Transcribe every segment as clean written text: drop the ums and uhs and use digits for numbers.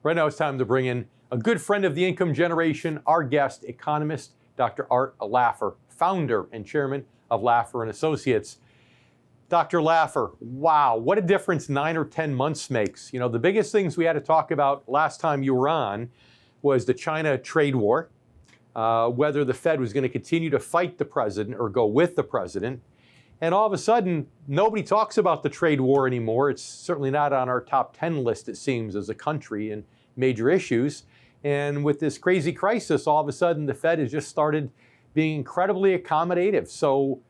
Right now it's time to bring in a good friend of the income generation, our guest, economist Dr. Art Laffer, founder and chairman of Laffer and Associates. Dr. Laffer, wow, what a difference 9 or 10 months makes. You know, the biggest things we had to talk about last time you were on was the China trade war, whether the Fed was going to continue to fight the president or go with the president. And all of a sudden, nobody talks about the trade war anymore. It's certainly not on our top 10 list, it seems, as a country and major issues. And with this crazy crisis, all of a sudden, the Fed has just started being incredibly accommodative. So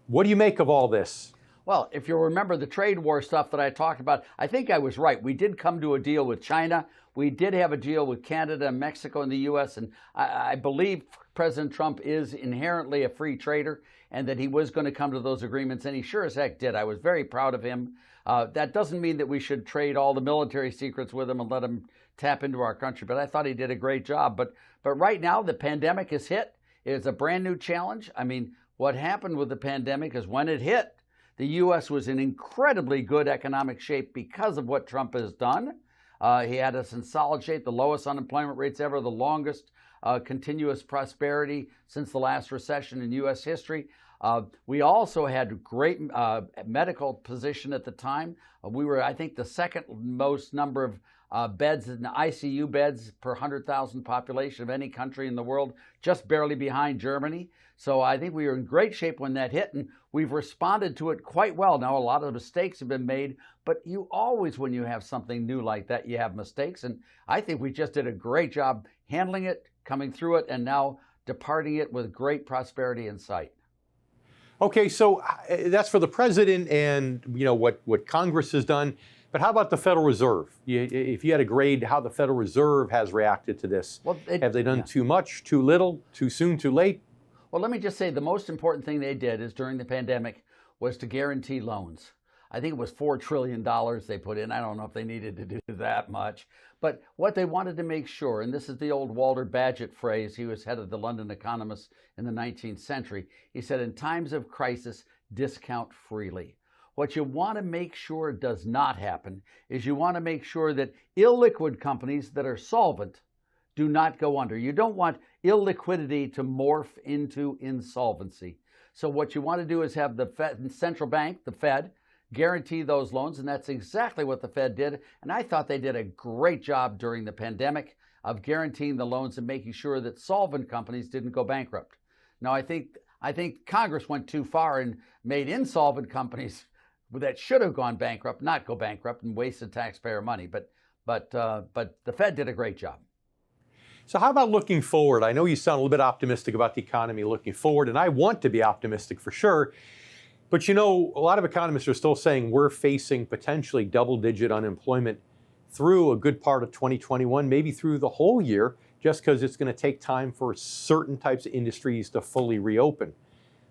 what do you make of all this? Well, if you remember the trade war stuff that I talked about, I think I was right. We did come to a deal with China. We did have a deal with Canada, Mexico, and the U.S., and I believe President Trump is inherently a free trader and that he was going to come to those agreements, and he sure as heck did. I was very proud of him. That doesn't mean that we should trade all the military secrets with him and let him tap into our country, but I thought he did a great job. But right now, the pandemic has hit. It's a brand new challenge. I mean, what happened with the pandemic is when it hit, the U.S. was in incredibly good economic shape because of what Trump has done. He had us in solid shape, the lowest unemployment rates ever, the longest continuous prosperity since the last recession in U.S. history. We also had great medical position at the time. We were, I think, the second most number of beds in the ICU beds per 100,000 population of any country in the world, just barely behind Germany. So I think we were in great shape when that hit, and we've responded to it quite well. Now, a lot of mistakes have been made, but you always, when you have something new like that, you have mistakes. And I think we just did a great job handling it, coming through it, and now departing it with great prosperity in sight. Okay, so that's for the president and what Congress has done. But how about the Federal Reserve? If you had to grade how the Federal Reserve has reacted to this, have they done too much, too little, too soon, too late? Well, let me just say the most important thing they did is during the pandemic was to guarantee loans. I think it was $4 trillion they put in. I don't know if they needed to do that much. But what they wanted to make sure, and this is the old Walter Bagehot phrase, he was head of the London Economists in the 19th century. He said, in times of crisis, discount freely. What you want to make sure does not happen is you want to make sure that illiquid companies that are solvent do not go under. You don't want illiquidity to morph into insolvency. So what you want to do is have the Fed, central bank, the Fed, guarantee those loans, and that's exactly what the Fed did. And I thought they did a great job during the pandemic of guaranteeing the loans and making sure that solvent companies didn't go bankrupt. Now, I think Congress went too far and made insolvent companies that should have gone bankrupt not go bankrupt and wasted taxpayer money. But the Fed did a great job. So how about looking forward? I know you sound a little bit optimistic about the economy looking forward, and I want to be optimistic for sure. But a lot of economists are still saying we're facing potentially double-digit unemployment through a good part of 2021, maybe through the whole year, just because it's going to take time for certain types of industries to fully reopen.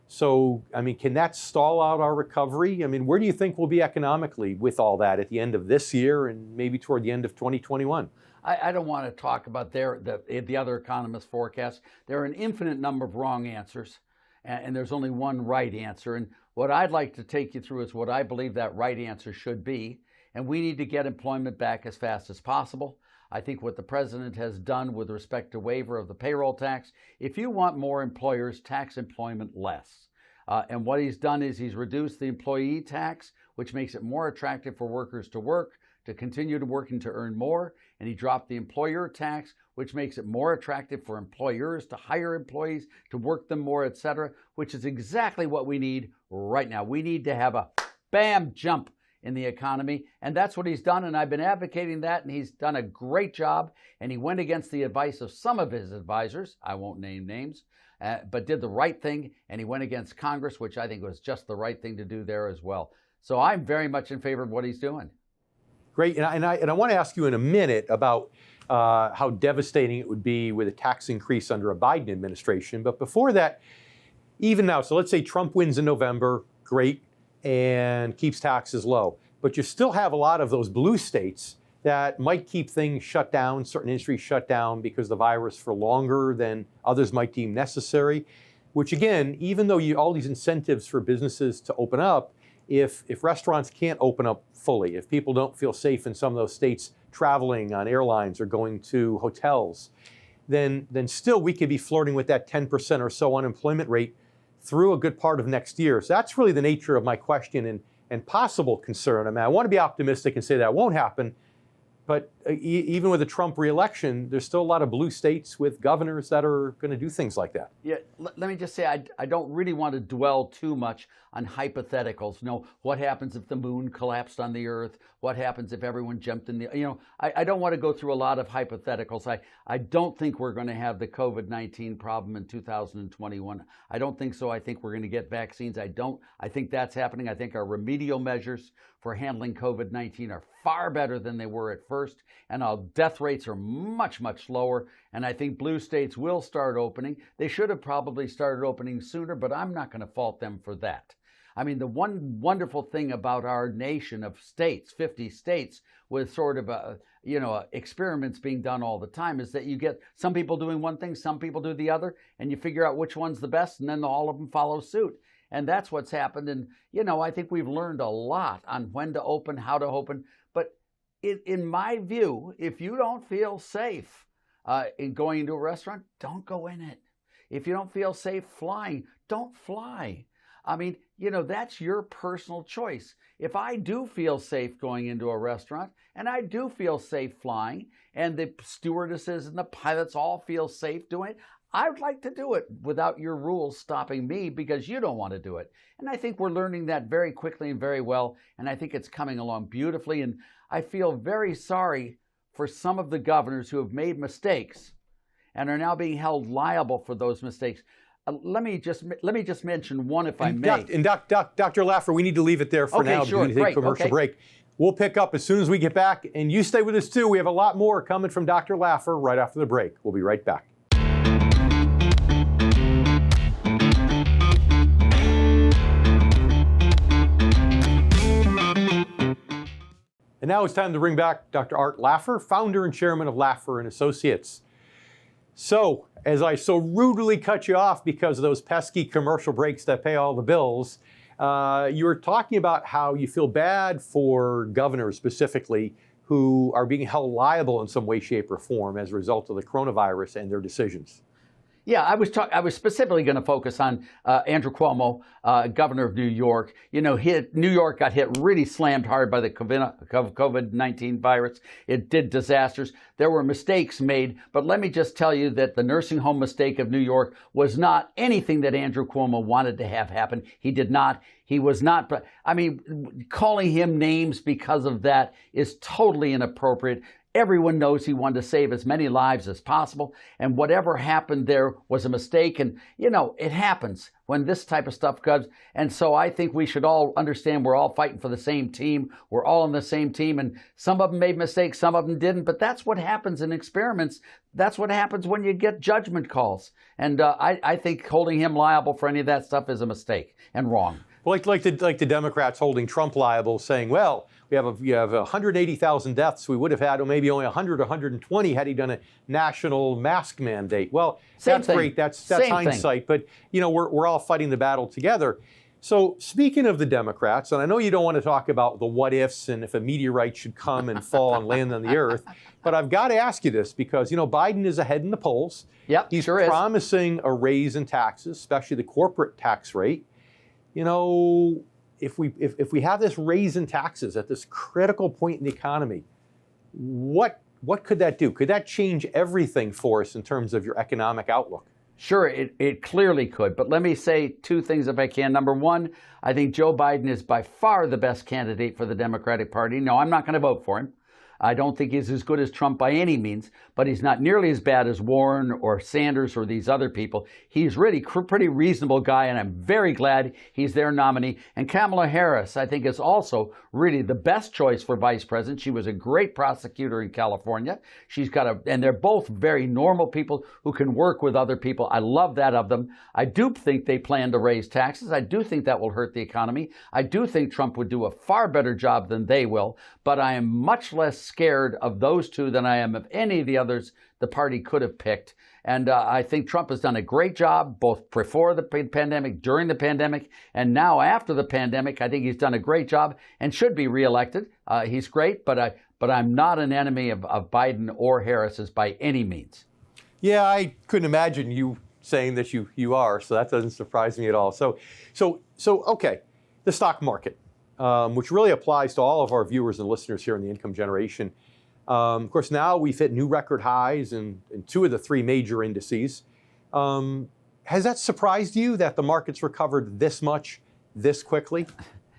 So, can that stall out our recovery? Where do you think we'll be economically with all that at the end of this year and maybe toward the end of 2021? I don't want to talk about the other economists' forecasts. There are an infinite number of wrong answers, and there's only one right answer. And what I'd like to take you through is what I believe that right answer should be. And we need to get employment back as fast as possible. I think what the president has done with respect to waiver of the payroll tax, if you want more employers, tax employment less. And what he's done is he's reduced the employee tax, which makes it more attractive for workers to work, to continue to work and to earn more. And he dropped the employer tax, which makes it more attractive for employers to hire employees, to work them more, etc., which is exactly what we need right now. We need to have a bam jump in the economy, and that's what he's done, and I've been advocating that, and he's done a great job, and he went against the advice of some of his advisors, I won't name names, but did the right thing, and he went against Congress, which I think was just the right thing to do there as well. So I'm very much in favor of what he's doing. Great, and I want to ask you in a minute about how devastating it would be with a tax increase under a Biden administration, but before that, even now, so let's say Trump wins in November, great, and keeps taxes low. But you still have a lot of those blue states that might keep things shut down, certain industries shut down because of the virus for longer than others might deem necessary, which again, even though all these incentives for businesses to open up, if restaurants can't open up fully, if people don't feel safe in some of those states traveling on airlines or going to hotels, then still we could be flirting with that 10% or so unemployment rate through a good part of next year. So that's really the nature of my question and possible concern. I mean, I want to be optimistic and say that won't happen, but even with a Trump reelection, there's still a lot of blue states with governors that are going to do things like that. Yeah, let me just say, I don't really want to dwell too much on hypotheticals. What happens if the moon collapsed on the earth? What happens if everyone jumped in the, I don't want to go through a lot of hypotheticals. I don't think we're going to have the COVID-19 problem in 2021. I don't think so. I think we're going to get vaccines. I think that's happening. I think our remedial measures for handling COVID-19 are far better than they were at first, and our death rates are much, much lower. And I think blue states will start opening. They should have probably started opening sooner, but I'm not going to fault them for that. I mean, the one wonderful thing about our nation of states, 50 states, with sort of experiments being done all the time, is that you get some people doing one thing, some people do the other, and you figure out which one's the best, and then all of them follow suit. And that's what's happened. And, I think we've learned a lot on when to open, how to open. But in my view, if you don't feel safe in going into a restaurant, don't go in it. If you don't feel safe flying, don't fly. I mean, that's your personal choice. If I do feel safe going into a restaurant, and I do feel safe flying, and the stewardesses and the pilots all feel safe doing it, I would like to do it without your rules stopping me because you don't want to do it. And I think we're learning that very quickly and very well, and I think it's coming along beautifully. And I feel very sorry for some of the governors who have made mistakes and are now being held liable for those mistakes. Let me just mention one, if I may. Dr. Laffer, we need to leave it there for now. Sure. We need to take a commercial break. We'll pick up as soon as we get back, and you stay with us too. We have a lot more coming from Dr. Laffer right after the break. We'll be right back. And now it's time to bring back Dr. Art Laffer, founder and chairman of Laffer and Associates. So, as I so rudely cut you off because of those pesky commercial breaks that pay all the bills, you were talking about how you feel bad for governors specifically who are being held liable in some way, shape, or form as a result of the coronavirus and their decisions. Yeah, I was specifically going to focus on Andrew Cuomo, governor of New York. New York got hit really slammed hard by the COVID-19 virus. It did disasters. There were mistakes made, but let me just tell you that the nursing home mistake of New York was not anything that Andrew Cuomo wanted to have happen. He did not. He was not. But I mean, calling him names because of that is totally inappropriate. Everyone knows he wanted to save as many lives as possible, and whatever happened there was a mistake. And, it happens when this type of stuff goes. And so I think we should all understand we're all fighting for the same team. We're all on the same team, and some of them made mistakes, some of them didn't. But that's what happens in experiments. That's what happens when you get judgment calls. And I think holding him liable for any of that stuff is a mistake and wrong. Like the Democrats holding Trump liable, saying, well, we have 180,000 deaths. We would have had maybe only 100 or 120 had he done a national mask mandate. Well, that's great. That's hindsight. But, we're all fighting the battle together. So speaking of the Democrats, and I know you don't want to talk about the what ifs and if a meteorite should come and fall and land on the earth, but I've got to ask you this because, Biden is ahead in the polls. Yep, He's sure is. promising a raise in taxes, especially the corporate tax rate. If we have this raise in taxes at this critical point in the economy, what could that do? Could that change everything for us in terms of your economic outlook? Sure, it clearly could. But let me say two things if I can. Number one, I think Joe Biden is by far the best candidate for the Democratic Party. No, I'm not going to vote for him. I don't think he's as good as Trump by any means, but he's not nearly as bad as Warren or Sanders or these other people. He's really pretty reasonable guy, and I'm very glad he's their nominee. And Kamala Harris, I think, is also really the best choice for vice president. She was a great prosecutor in California. And they're both very normal people who can work with other people. I love that of them. I do think they plan to raise taxes. I do think that will hurt the economy. I do think Trump would do a far better job than they will, but I am much less scared of those two than I am of any of the others the party could have picked. And I think Trump has done a great job, both before the pandemic, during the pandemic, and now after the pandemic. I think he's done a great job and should be reelected. He's great, but I'm not an enemy of Biden or Harris's by any means. Yeah, I couldn't imagine you saying that you are, so that doesn't surprise me at all. So okay, the stock market, which really applies to all of our viewers and listeners here in the Income Generation. Of course, now we've hit new record highs in two of the three major indices. Has that surprised you that the market's recovered this much, this quickly?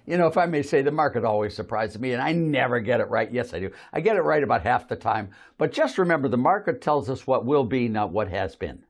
You know, if I may say, the market always surprises me, and I never get it right. Yes, I do. I get it right about half the time. But just remember, the market tells us what will be, not what has been.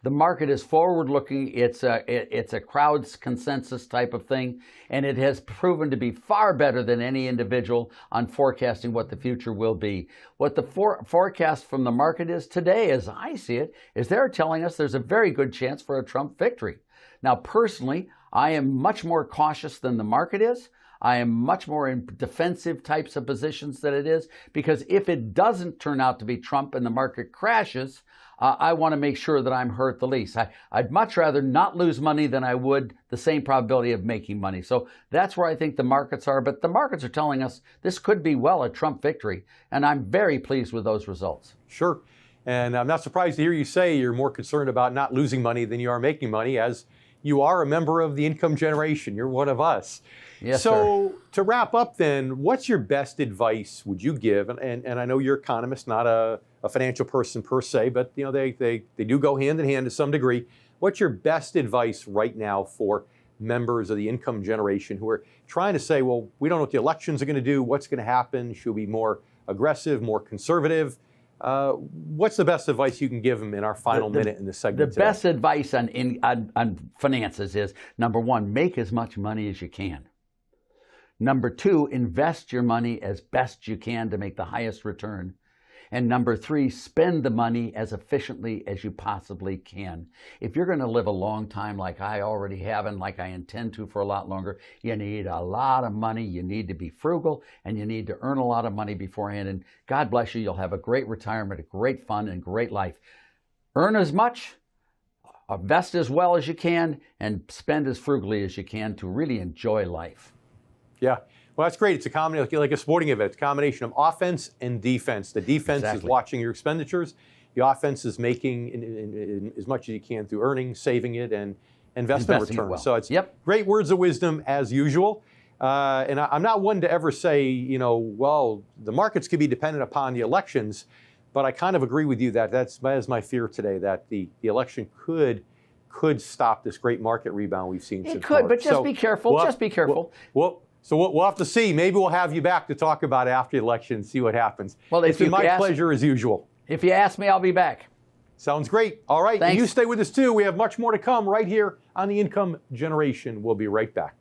The market is forward-looking. It's a crowd's consensus type of thing, and it has proven to be far better than any individual on forecasting what the future will be. What the forecast from the market is today, as I see it, is they're telling us there's a very good chance for a Trump victory. Now, personally, I am much more cautious than the market is. I am much more in defensive types of positions than it is, because if it doesn't turn out to be Trump and the market crashes, I want to make sure that I'm hurt the least. I'd much rather not lose money than I would the same probability of making money. So that's where I think the markets are. But the markets are telling us this could be well a Trump victory, and I'm very pleased with those results. Sure. And I'm not surprised to hear you say you're more concerned about not losing money than you are making money, as you are a member of the Income Generation. You're one of us. Yes, so sir. To wrap up then, what's your best advice would you give? And I know you're an economist, not a financial person per se, but you know they do go hand in hand to some degree. What's your best advice right now for members of the Income Generation who are trying to say, well, we don't know what the elections are going to do, what's going to happen, should we be more aggressive, more conservative? What's the best advice you can give them in our final minute in this segment today? Best advice on finances is, number one, make as much money as you can. Number two, invest your money as best you can to make the highest return. And number three, spend the money as efficiently as you possibly can. If you're going to live a long time like I already have and like I intend to for a lot longer, you need a lot of money. You need to be frugal, and you need to earn a lot of money beforehand. And God bless you, you'll have a great retirement, a great fun, and great life. Earn as much, invest as well as you can, and spend as frugally as you can to really enjoy life. Yeah. Well, that's great. It's a combination, like a sporting event. It's a combination of offense and defense. The defense is watching your expenditures. The offense is making in as much as you can through earning, saving it, and investment returns. Well. So it's great words of wisdom as usual. And I'm not one to ever say, you know, well, the markets could be dependent upon the elections, but I kind of agree with you that that is my fear today, that the election could stop this great market rebound we've seen. It could, but just be careful. Just be careful. So we'll have to see. Maybe we'll have you back to talk about it after the election and see what happens. Well, it's been my pleasure as usual. If you ask me, I'll be back. Sounds great. All right. Thanks. And you stay with us too. We have much more to come right here on the Income Generation. We'll be right back.